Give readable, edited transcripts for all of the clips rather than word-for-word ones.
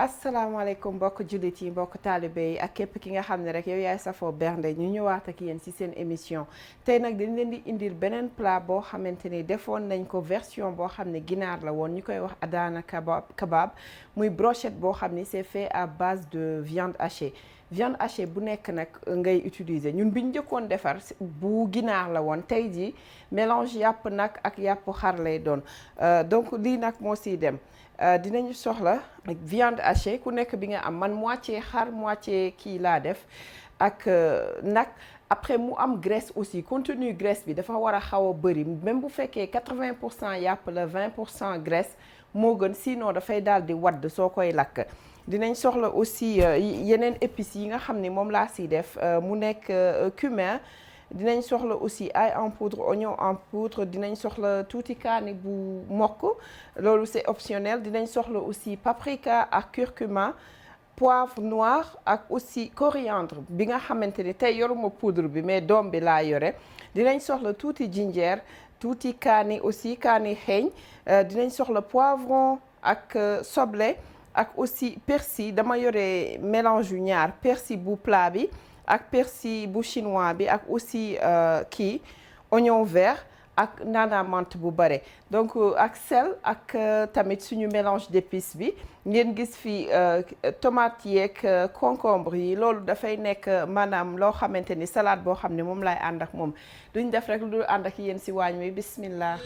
asalaamaaleykum mbokk jullit yi mbokk taalibe yi ak képp ki nga xam ne rek yow yaay safoo bernde ñu ñëwaat ak yéen ci seen émission tey nag dañ leen di indil beneen plat boo xamante ni defoon nañ ko version boo xam ne ginaar la woon ñu koy wax Adana kebab muy brochette boo xam ni c'est fait à base de viande hachée. Viande hachée bu nekk nag ngay utiliser ñun bi ñu njëkkoon defar bu ginaar la woon tey jii mélange yàpp nag ak yàpp xar lay doon donc lii nag moo siy dem. Dinañu soxla viande hachée ku nekk bi nga am man moitié xar moitié kii laa def ak nag après mu am graisse aussi contenu graisse bi dafa war a xaw a bëri même bu fekkee 80% yàpp la 20% graisse moo gën sinon dafay daal di wadd soo koy lakk. Dinañ soxla aussi yeneen épices yi nga xam ne moom laa siy def mu nekk cumin. Dinañ soxla aussi ail en poudre oignon en poudre dinañ soxla tuuti kaani bu mokk loolu c'est optionnel dinañ soxla aussi paprika ak curcuma poivre noir ak aussi coriandre bi nga xamante ni tey yoruma poudre bi mais doom bi laa yore dinañ soxla tuuti ginger tuuti kaani aussi kaani xeeñ dinañ soxla poivron ak soble ak aussi persil dama yore mélange yu ñaar persil bu plat bi ak persil bu chinois bi ak aussi kii oignon vert ak nana menthe bu bare donc ak sel ak tamit suñu mélange d'épices bi ngeen gis fi tomate yeeg concombre yi loolu dafay nekk maanaam loo xamante ni salade boo xam ne moom laay ànd ak moom duñ def rek lu ànd ak yéen si waañ wi bismillah.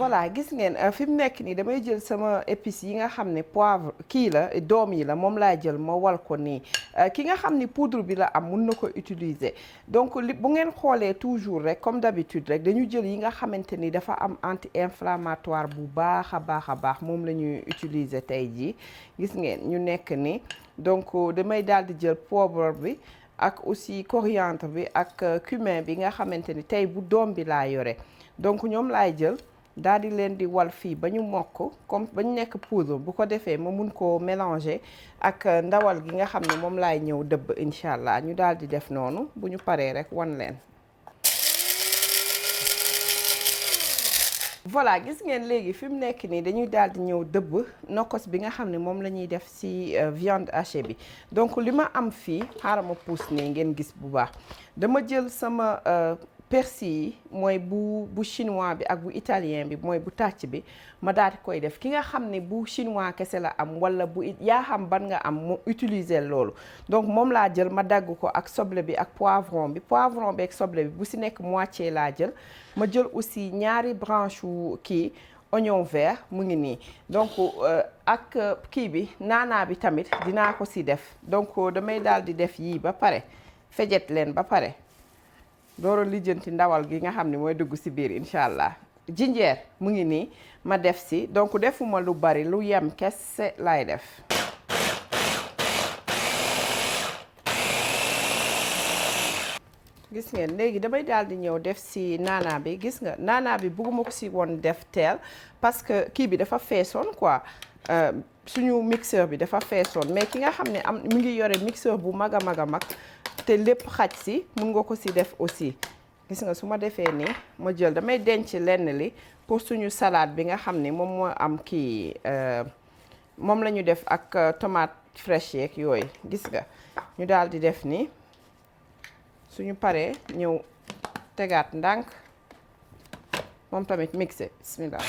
Voilà gis ngeen fi mu nekk nii damay jël sama épices yi nga xam ne poivre kii la doom yi la moom laa jël ma wal ko nii ki nga xam ni poudre bi la am mun na ko utiliser donc li bu ngeen xoolee toujours rek comme d'habitude rek dañu jël yi nga xamante ni dafa am anti-inflammatoire bu baax a baax moom la ñuy utiliser tey jii gis ngeen ñu nekk ni donc damay daal di jël poivre bi ak aussi coriandre bi ak cumin bi nga xamante ni tey bu doom bi laa yore donc ñoom laay jël daal di leen di wal fii ba ñu mokk comme ba ñu nekk poudre bu ko defee ma mun koo mélanger ak ndawal gi nga xam ne moom laay ñëw dëbb incha allah ñu daal di def noonu bu ñu paree rek wan leen. Voilà gis ngeen léegi fi mu nekk nii dañuy daal di ñëw dëbb nokkos bi nga xam ne moom la ñuy def ci viande hachée bi donc li ma am fii xaaral ma pousse nii ngeen gis bu baax dama jël sama. Persil yi mooy bu chinois bi ak bu italien bi mooy bu tàcc bi ma daal di koy def ki nga xam ne bu chinois kese la am wala bu yaa xam ban nga am mu utiliser loolu donc moom laa jël ma dagg ko ak soble bi ak poivron bi ak soble bi bu si nekk moitié laa jël ma jël aussi ñaari branche wu kii oignon vert mu ngi nii donc ak kii bi naanaa bi tamit dinaa ko si def donc damay daal di def yii ba pare fejet leen ba pare dooro lijjanti ndawal gi nga xam ne mooy dugg ci biir incha allah jinjeer mu ngi nii ma def ci donc defuma lu bari lu yem kese laay def gis ngeen léegi damay daal di ñëw def ci naana bi gis nga naana bi bëgguma ko ci woon def teel parce que kii bi dafa feesoon quoi suñu mixeur bi dafa feesoon mais ki nga xam ne am mi ngi yore mixeur bu mag a mag te lépp xaj si mun nga ko si def aussi gis nga su ma defee nii ma jël damay denc lenn li pour suñu salade bi nga xam ne moom moo am kii moom la ñu def ak tomate fraîche yeeg yooyu gis nga ñu daal di def nii suñu paree ñëw tegaat ndànk moom tamit mixé bismillah.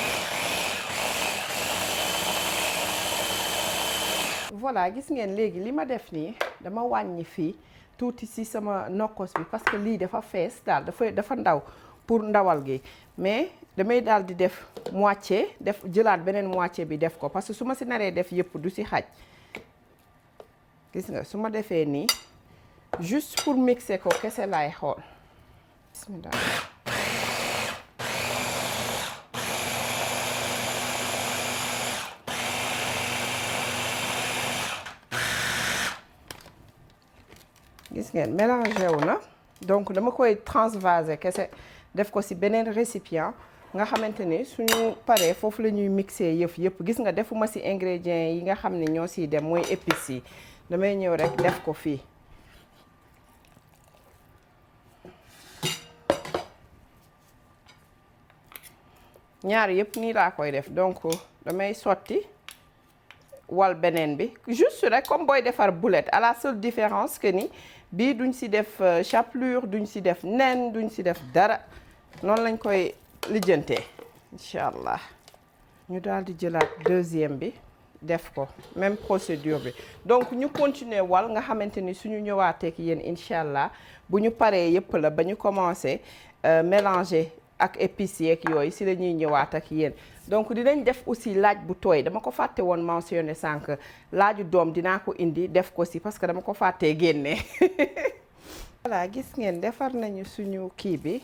Voilà gis ngeen léegi li ma def nii dama wàññi fii tuuti ci sama nokkos bi parce que lii dafa fees daal dafa ndaw pour ndawal gi mais damay daal di def moitié def jëlaat beneen moitié bi def ko parce que su ma ci naree def yëpp du ci xaj gis nga su ma defee nii juste pour mixer ko kese laay xool bismillah. gis ngeen mélangé wu na donc dama koy transvaser kese def ko ci beneen récipient nga xamante ni suñu paree foofu la ñuy mixer yëpp gis nga defuma ci ingrédients yi nga xam ne ñoo ciy dem mooy épices yi damay ñëw rek def ko fii ñaar yëpp nii laa koy def donc damay sotti wal beneen bi juste rek comme booy defar boulette à la seule différence que ni bii duñ ci def chapelure duñ ci def nen duñ ci def dara noonu lañ koy lijjantee incha allah. ñu daal di jëlaat deuxième bi def ko même procédure bi donc ñu continuer wal nga xamante ni suñu ñëwaatee ak yéen incha allah bu ñu paree yëpp la ba ñu commencé mélanger ak épices yeeg yooyu si la ñuy ñëwaat ak yéen. donc dinañ def aussi laaj bu tooy dama ko fàtte woon mentionné sànq laaju doom dinaa ko indi def ko si parce que dama ko fàttee génne. voilà gis ngeen defar nañu suñu kii bi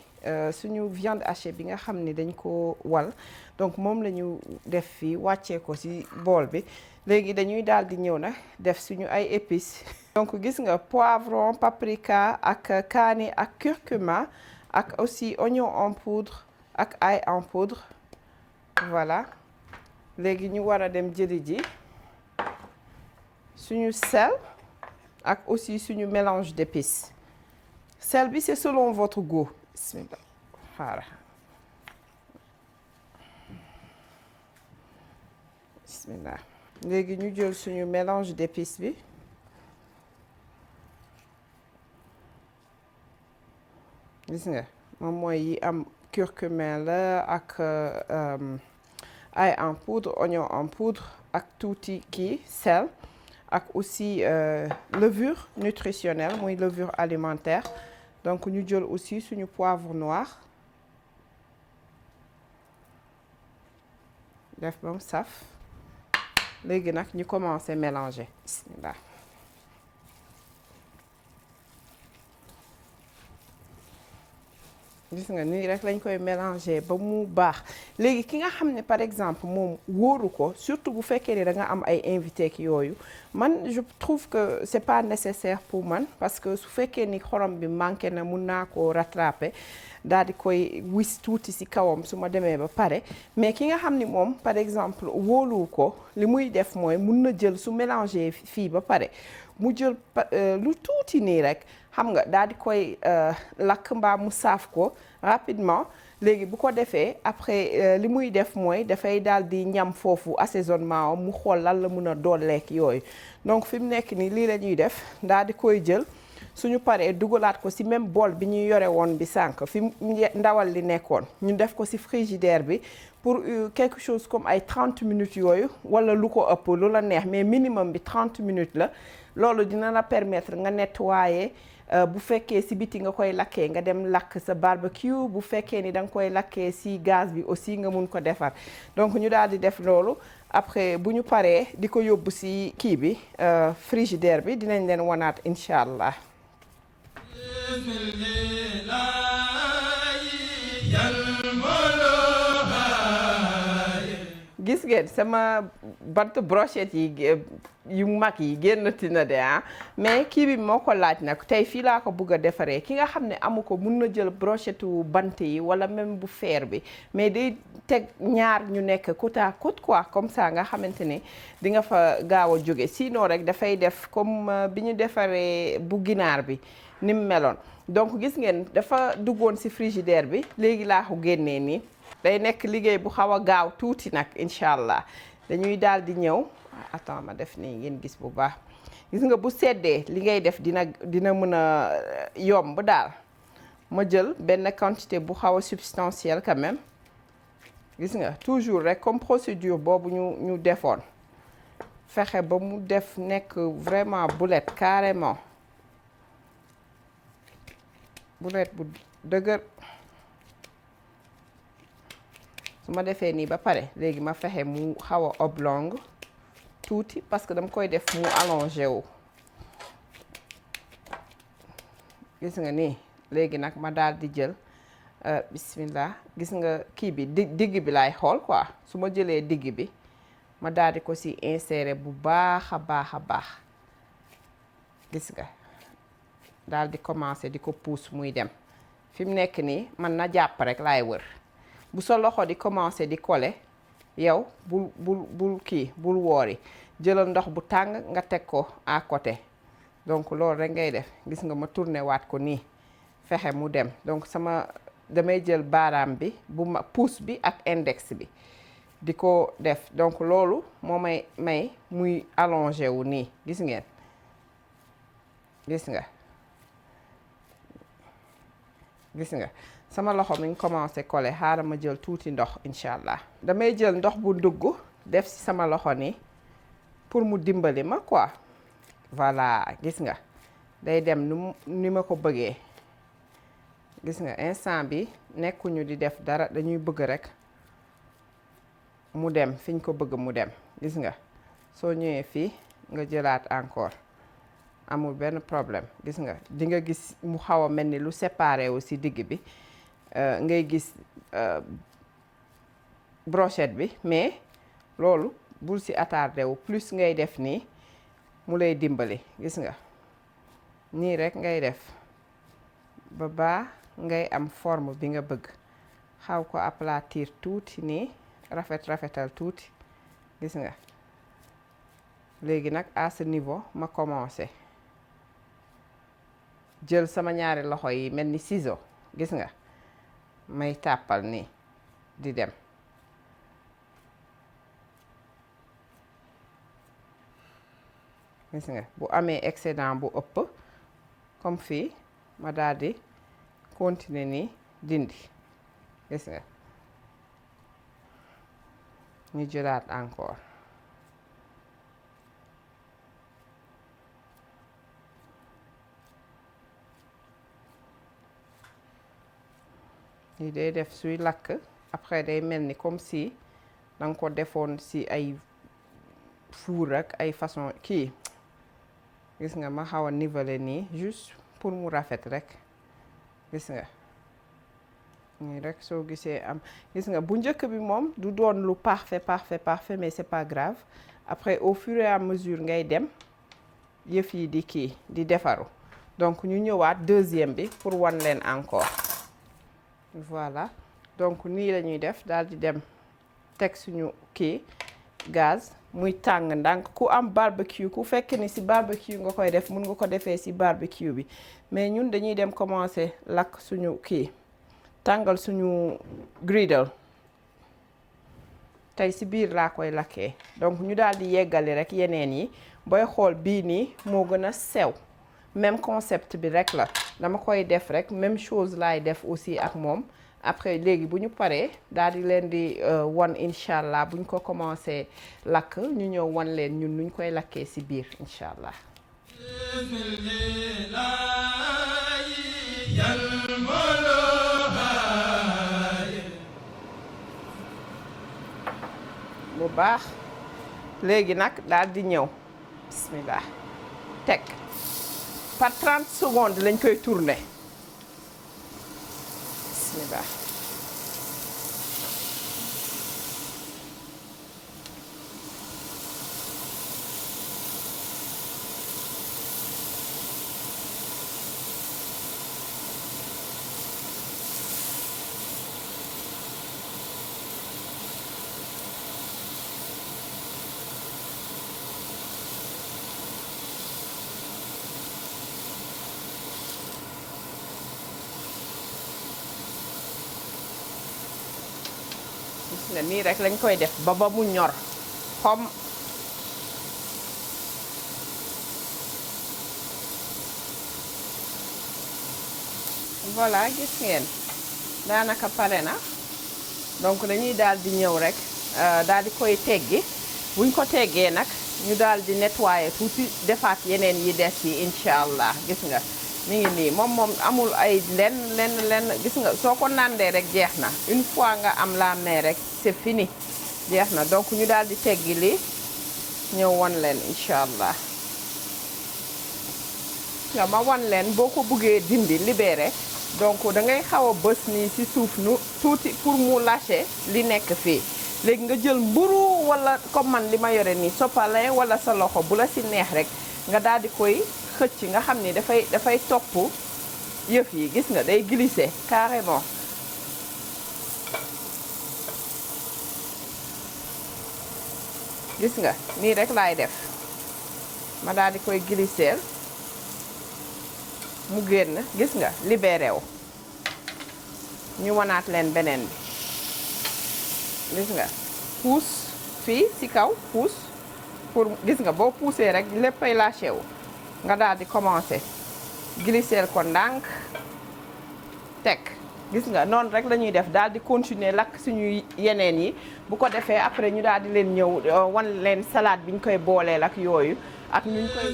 suñu viande hachée bi nga xam ni dañ ko wal donc moom la ñu def fii wàccee ko ci bool bi léegi dañuy daal di ñëw nag def suñu ay épices. donc gis nga poivron paprika ak kaani ak curcuma ak aussi oignon en poudre ak ail en poudre voilà léegi ñu war a dem jëli ji suñu sel ak aussi suñu mélange d'épices. Sel bi c'est selon votre goût. Bismillah. Voilà. Bismillah. léegi ñu jël suñu mélange d'épices bi. gis nga moom mooy yi am curcuma la ak ail en poudre oignon en poudre ak tuuti kii sel ak aussi levure nutritionnelle muy levure alimentaire. donc ñu jël aussi suñu poivre noir def ba mu saf léegi nag ñu commencer mélanger bismillah. gis nga nii rek lañ koy mélanger ba mu baax léegi ki nga xam ne par exemple moom wóoru ko surtout bu fekkee ne da nga am ay invité ak yooyu man je trouve que c'est pas nécessaire pour man parce que su fekkee ni xorom bi manqué na mun naa ko rattraper daal di koy wis tuuti ci kawam su ma demee ba pare mais ki nga xam ni moom par exemple wóolu ko li muy def mooy mun na jël su mélanger fii ba pare mu jël lu tuuti nii rek xam nga daal di koy lakk mbaa mu saaf ko rapidement léegi bu ko defee après li muy def mooy dafay daal di ñam foofu assaisonnement mu xool lan la mën a dooleek yooyu donc fi mu nekk nii lii la ñuy def daal di koy jël suñu paree dugalaat ko ci même bool bi ñuy yore woon bi sànq fi ndawal li nekkoon ñu def ko ci frigidaire bi pour quelque chose comme ay 30 minutes yooyu wala lu ko ëpp lu la neex mais minimum bi 30 minutes la loolu dina la permettre nga nettoyer bu fekkee ci biti nga koy lakkee nga dem lakk sa barbecue bu fekkee ni da nga koy lakkee ci gaz bi aussi nga mun ko defar donc ñu daal di def loolu après bu ñu paree di ko yóbbu ci kii bi frigidaire bi dinañ leen wanaat incha allah. gis ngeen sama bant brochette yi yu mag yi génnati na de mais kii bi moo ko laaj nag tey fii laa ko bëgg a defaree ki nga xam ne amu ko mun na jël brochette wu bant yi wala même bu fer bi mais day teg ñaar ñu nekk côte à côte quoi comme ça nga xamante ne di nga fa gaaw a jóge sinon rek dafay def comme bi ñu defaree bu ginaar bi ni mu meloon donc gis ngeen dafa duggoon ci frigidaire bi léegi laa ko génnee nii day nekk liggéey bu xaw a gaaw tuuti nag incha allah dañuy daal di ñëw attends ma def nii ngeen gis bu baax gis nga bu seddee li ngay def dina mën a yomb daal ma jël benn quantité bu xaw a substantielle quand même gis nga toujours rek comme procédure boobu ñu defoon fexe ba mu def nekk vraiment boulette carrément boulette bu dëgër. su ma defee nii ba pare léegi ma fexe mu xaw a oblong tuuti parce que dama koy def mu allongé wu gis nga nii léegi nag ma daal di jël bismillah gis nga kii bi digg bi laay xool quoi su ma jëlee digg bi ma daal di ko ci insérer bu baax a baax a baax gis nga daal di commencer di ko pousse muy dem fi mu nekk nii man na jàpp rek laay wër bu sa loxo di commencer di coller yow bul kii bul woori jëlal ndox bu tàng nga teg ko à côté donc loolu rek ngay def gis nga ma tourné waat ko nii fexe mu dem donc sama damay jël baaraam bi bu ma pouce bi ak index bi di ko def donc loolu moo may muy allongé wu nii gis ngeen gis nga sama loxo mi ngi commencé collé xaaral ma jël tuuti ndox incha allah damay jël ndox bu dugg def ci sama loxo nii pour mu dimbali ma quoi voilà gis nga day dem ni ma ko bëggee gis nga instant bi nekkuñu di def dara dañuy bëgg rek mu dem fiñ ko bëgg mu dem gis nga soo ñëwee fii nga jëlaat encore amul benn problème gis nga di nga gis mu xaw a mel ni lu séparé wu ci digg bi ngay gis brochette bi mais loolu bul ci attardé wu plus ngay def nii mu lay dimbali gis nga nii rek ngay def ba baa ngay am forme bi nga bëgg xaw ko aplatir tuuti nii rafetal tuuti gis nga léegi nag à ce niveau ma commencé jël sama ñaari loxo yi mel ni ciseau gis nga may tàppal nii di dem gis nga bu amee excédent bu ëpp comme fii ma daal di continuer nii dindi gis nga ñu jëlaat encore lii day def suy lakk après day mel ni comme si danga ko defoon si ay four ak ay façon kii gis nga ma xaw a niveler nii juste pour mu rafet rek gis nga nii rek soo gisee am gis nga bu njëkk bi moom du doon lu parfait mais c'est pas grave après au fur et à mesure ngay dem yëf yi di kii di defaru donc ñu ñëwaat deuxième bi pour wan leen encore voilà donc nii la ñuy def daal di dem teg suñu kii gaz muy tàng ndànk ku am barbecue ku fekk ni ci barbecue nga koy def mun nga ko defee ci barbecue bi mais ñun dañuy dem commencer lakk suñu kii tàngal suñu griddle tey ci biir laa koy lakkee donc ñu daal di yeggali rek yeneen yi booy xool bii nii moo gën a sew même concept bi rek la dama koy def rek même chose laay def aussi ak moom après léegi bu ñu paree daal di leen di wan incha allah bu ñu ko commencé lakk ñu ñëw wan leen ñun nuñ koy lakkee ci biir incha allah. bu baax léegi nag daal di ñëw bismillah teg par 30 secondes lañ koy tourner bismillah nga nii rek lañ koy def ba mu ñor xom voilà gis ngeen daanaka pare na donc dañuy daal di ñëw rek daal di koy teggi buñ ko teggee nag ñu daal di nettoyer tuuti defaat yeneen yi des yi incha allah gis nga mi ngi nii moom amul ay lenn gis nga soo ko nàndee rek jeex na une fois nga am la main rek c'est fini jeex na donc ñu daal di teggi lii ñëw wan leen incha allah nga ma wan leen boo ko buggee dindi libéré donc da ngay xaw a bës nii ci suuf nu tuuti pour mu lâcher li nekk fii léegi nga jël mburu wala comme man li ma yore nii sopalin wala sa loxo bu la ci neex rek nga daal di koy xëcc nga xam ni dafay topp yëf yi gis nga day glisser carrément gis nga nii rek laay def ma daal di koy glisser mu génn gis nga libéré wu ñu wanaat leen beneen bi gis nga pousse fii ci kaw pousse pour gis nga boo poussé rek léppay lâché wu nga daal di commencer glisser ko ndànk teg gis nga noonu rek lañuy def daal di continuer lakk suñu yeneen yi bu ko defee après ñu daal di leen ñëw wan leen salade bi ñu koy booleel ak yooyu ak ñu koy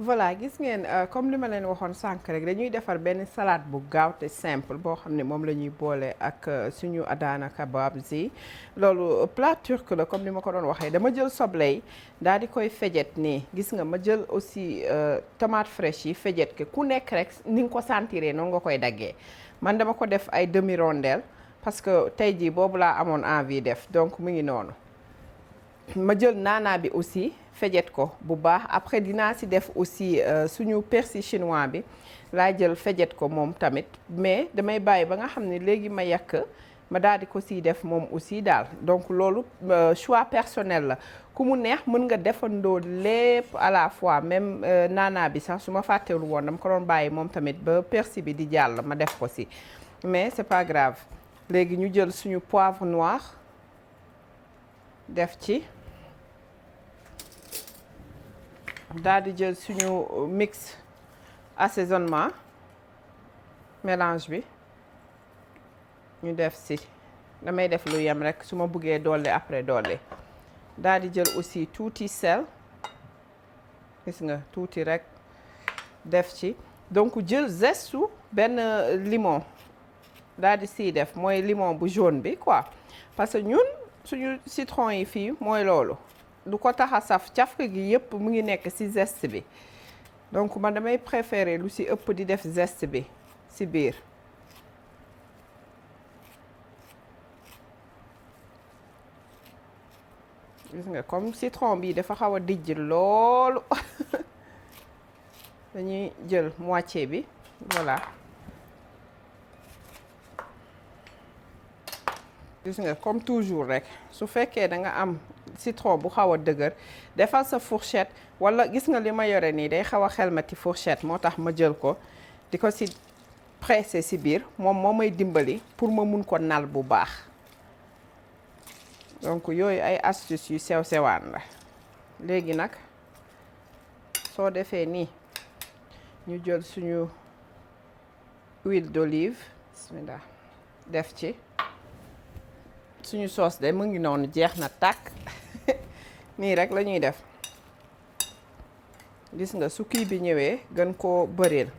voilà gis ngeen comme li ma leen waxoon sànq rek dañuy defar benn salade bu gaaw te simple boo xam ne moom la ñuy boole ak suñu Adana kebabs yi loolu plat turc la comme ni ma ko doon waxee dama jël soble yi daal di koy fejet nii gis nga ma jël aussi tomate fraîche yi fejet ke ku nekk rek ni nga ko sentiree noonu nga koy daggee man dama ko def ay demi rondelle parce que tey jii boobu laa amoon envie def donc mu ngi noonu ma jël naanaa bi aussi fejet ko bu baax après dinaa ci def aussi suñu persil chinois bi laa jël fejet ko moom tamit mais damay bàyyi ba nga xam ne léegi ma yàq ma daal di ko ciy def moom aussi daal donc loolu choix personnel la ku mu neex mën nga defandoo lépp à la fois même naanaa bi sax su ma fàttewul woon dama ko doon bàyyi moom tamit ba persil bi di jàll ma def ko ci mais c'est pas grave léegi ñu jël suñu poivre noir def ci daal di jël suñu mix assaisonnement mélange bi ñu def ci damay def lu yem rek su ma bëggee dolli après dolli daal di jël aussi tuuti sel gis nga tuuti rek def ci donc jël zeste benn limon daal di siy def mooy limon bu jaune bi quoi parce que ñun suñu citron yi fii mooy loolu du ko tax a saf cafka gi yëpp mu ngi nekk ci zeste bi donc man damay préférer lu ci ëpp di def zeste bi ci biir gis nga comme citron bi dafa xaw a dijj loolu dañuy jël moitié bi voilà gis nga comme toujours rek su fekkee da nga am citron bu xaw a dëgër defal sa fourchette wala gis nga li ma yore nii day xaw a xelmati fourchette moo tax ma jël ko di ko ci pressé ci biir moom moo may dimbali pour ma mun ko nal bu baax donc yooyu ay astuces yu sew sewaan la léegi nag soo defee nii ñu jël suñu huile d'olive bismillah def ci suñu sauce de mu ngi noonu jeex na tàkk nii rek la ñuy def gis nga su kii bi ñëwee gën koo bëreel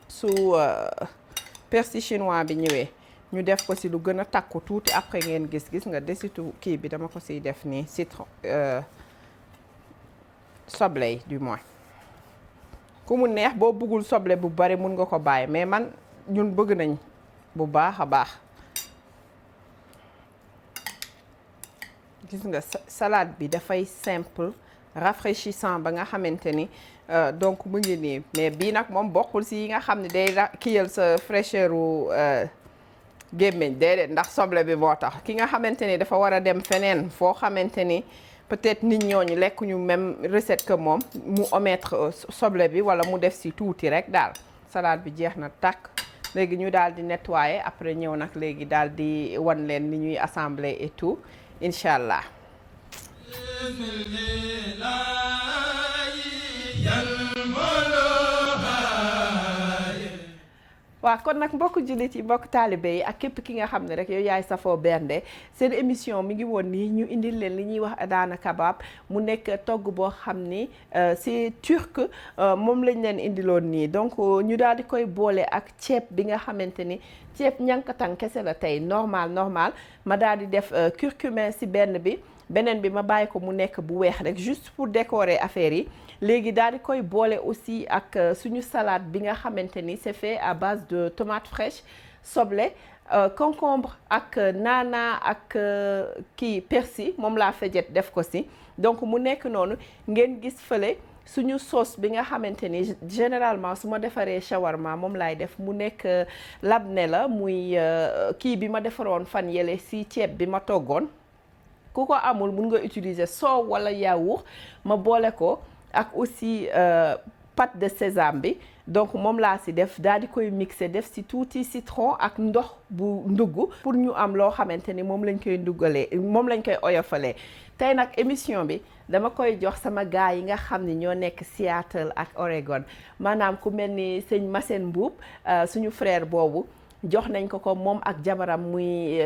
su persil chinois bi ñëwee ñu def ko ci lu gën a takku tuuti après ngeen gis nga desitu kii bi dama ko ciy def nii citron soble yi du moins ku mu neex boo bëggul soble bu bari mun nga ko bàyyi mais man ñun bëgg nañ bu baax a baax gis nga salade bi dafay simple rafraîchissant ba nga xamante ni donc mu ngi nii mais bii nag moom bokkul ci yi nga xam ne day kiyal sa fraîcheur u gémmiñ déedéet ndax soble bi moo tax ki nga xamante ni dafa war a dem feneen foo xamante ni peut-être nit ñooñu lekkuñu même recette que moom mu omettre soble bi wala mu def ci tuuti rek daal salade bi jeex na tàkk léegi ñu daal di nettoyer après ñëw nag léegi daal di wan leen ni ñuy assembler et tout incha allah. waaw kon nag mbokk jullit yi mbokk taalibe yi ak képp ki nga xam ne rek yow yaay safoo bernde seen émission mi ngi woon nii ñu indil leen li ñuy wax Adana kebab mu nekk togg boo xam ni c'est turc moom lañ leen indiloon nii donc ñu daal di koy boole ak ceeb bi nga xamante ni ceeb ñankatang kese la tey normal ma daal di def curcumin ci benn bi beneen bi ma bàyyi ko mu nekk bu weex rek juste pour décorer affaire yi léegi daal di koy boole aussi ak suñu salade bi nga xamante ni c'est fait à base de tomates fraîches soble concombre ak naana ak kii persil moom laa fejet def ko ci donc mu nekk noonu ngeen gis fële suñu sauce bi nga xamante ni généralement su ma defaree shawarma moom laay def mu nekk labne la muy kii bi ma defaroon fan yële ci ceeb bi ma toggoon ku ko amul mun nga utiliser soow wala yaourt ma boole ko ak aussi pâte de sésame bi donc moom laa si def daal di koy mixer def si tuuti citron ak ndox bu ndugg pour ñu am loo xamante ni moom lañ koy nduggalee moom lañ koy oyofalee tey nag émission bi dama koy jox sama gars yi nga xam ni ñoo nekk Seattle ak Oregon maanaam ku mel ni sëñ Massène Mbuub suñu frère boobu jox nañ ko moom ak jabaram muy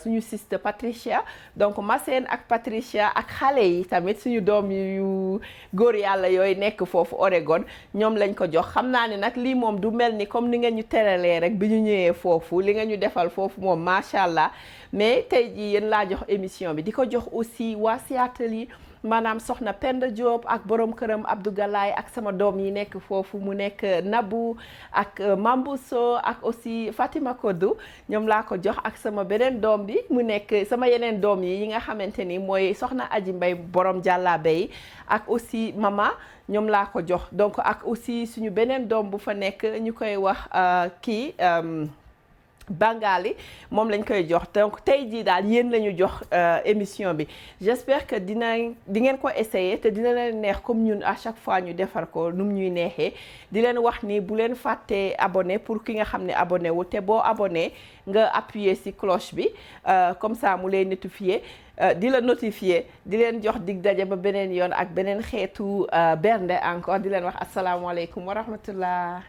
suñu sister Patricia donc Massène ak Patricia ak xale yi tamit suñu doom yu góor yàlla yooyu nekk foofu Oregon ñoom lañ ko jox xam naa ne nag lii moom du mel ni comme ni nga ñu teralee rek bi ñu ñëwee foofu li nga ñu defal foofu moom macha allah mais tey jii yéen laa jox émission bi di ko jox aussi waa Seattle yi maanaam soxna Penda Diop ak borom këram Abdou Galaye ak sama doom yi nekk foofu mu nekk Nabou ak Mambuso ak aussi Fatima Kodou ñoom laa ko jox ak sama beneen doom bi mu nekk sama yeneen doom yi nga xamante ni mooy soxna Aji Mbay borom jàllaabe yi ak aussi mama ñoom laa ko jox donc ak aussi suñu beneen doom bu fa nekk ñu koy wax Bangali moom lañ koy jox donc tey jii daal yéen la ñu jox émission bi j'espère que di ngeen ko essayer te dina leen neex comme ñun à chaque fois ñu defar ko nu mu ñuy neexee di leen wax ni bu leen fàttee abonné pour ki nga xam ne abonné wu te boo abonné nga appuyer ci cloche bi comme ça mu lay notifier di la notifier di leen jox dig daje ba beneen yoon ak beneen xeetu bernde encore di leen wax asalaamaaleykum wa rahmatullah